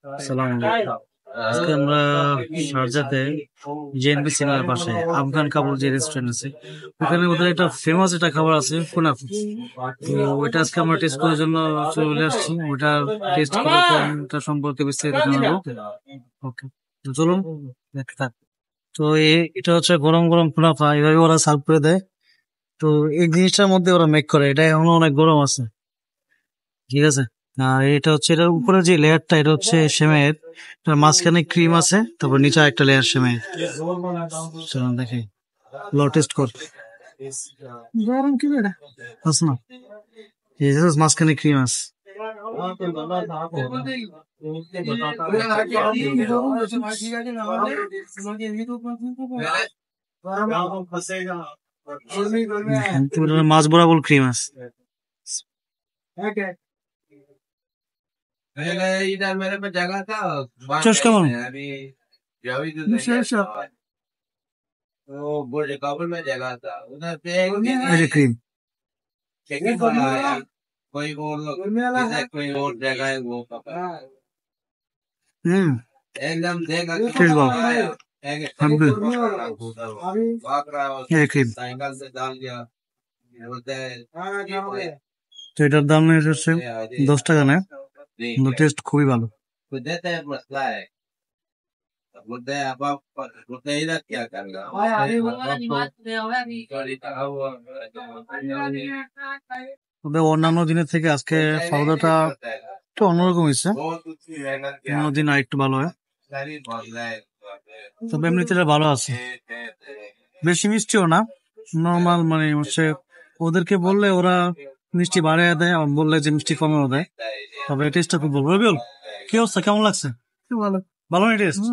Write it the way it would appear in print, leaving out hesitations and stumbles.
সালাম আলাইকুম। আজকে আমরা শারজাতে জেএনবি সিনেমার পাশে আফগান কাবুল যে রেস্টুরেন্ট আছে, ওখানে ওদের একটা ফেমাস একটা খাবার আছে কুনাফা। তো ওইটা আজকে আমরা টেস্ট করার জন্য চলে আসছি। ওটা টেস্ট করার পর ওটা সম্পর্কে বিস্তারিত জানাবো। ওকে, তো চলুন দেখতে থাক। তো এটা হচ্ছে গরম গরম কুনাফা, এভাবে ওরা সার্ভ করে দেয়। তো এই জিনিসটার মধ্যে ওরা মেক করে, এটা এখনো অনেক গরম আছে, ঠিক আছে। আর এটা হচ্ছে, এটার উপরে যে লেয়ারটা, এটা হচ্ছে সেমাইয়ের, এটার মাঝখানে ক্রিম আছে, তারপর নিচে একটা লেয়ার সেমাইয়ের। চলো দেখি, লো টেস্ট কর। গরম কি বেটা আছে না, এই যে মাঝখানে ক্রিম আছে। মাছ বরাবর ক্রিম আছে। चश কেমন? এই যে ক্রিম। হুম, টেস্ট ভালো। এই যে ক্রিম। তো এটার দাম হচ্ছে 10 টাকা নেয়, কিন্তু টেস্ট খুবই ভালো। তবে অন্যান্য দিনের থেকে আজকে ফালুদাটা একটু অন্যরকম হয়েছে, অন্য দিন আর একটু ভালো হয়। তবে এমনিতে এটা ভালো আছে, বেশি মিষ্টিও না, নর্মাল। মানে হচ্ছে ওদেরকে বললে ওরা মিষ্টি বাড়িয়ে দেয়, আর বললে যে মিষ্টি কমেও দেয়। তবে টেস্টটা খুব ভালো। রবিউল, কি অবস্থা, কেমন লাগছে? ভালো, ভালো না টেস্ট?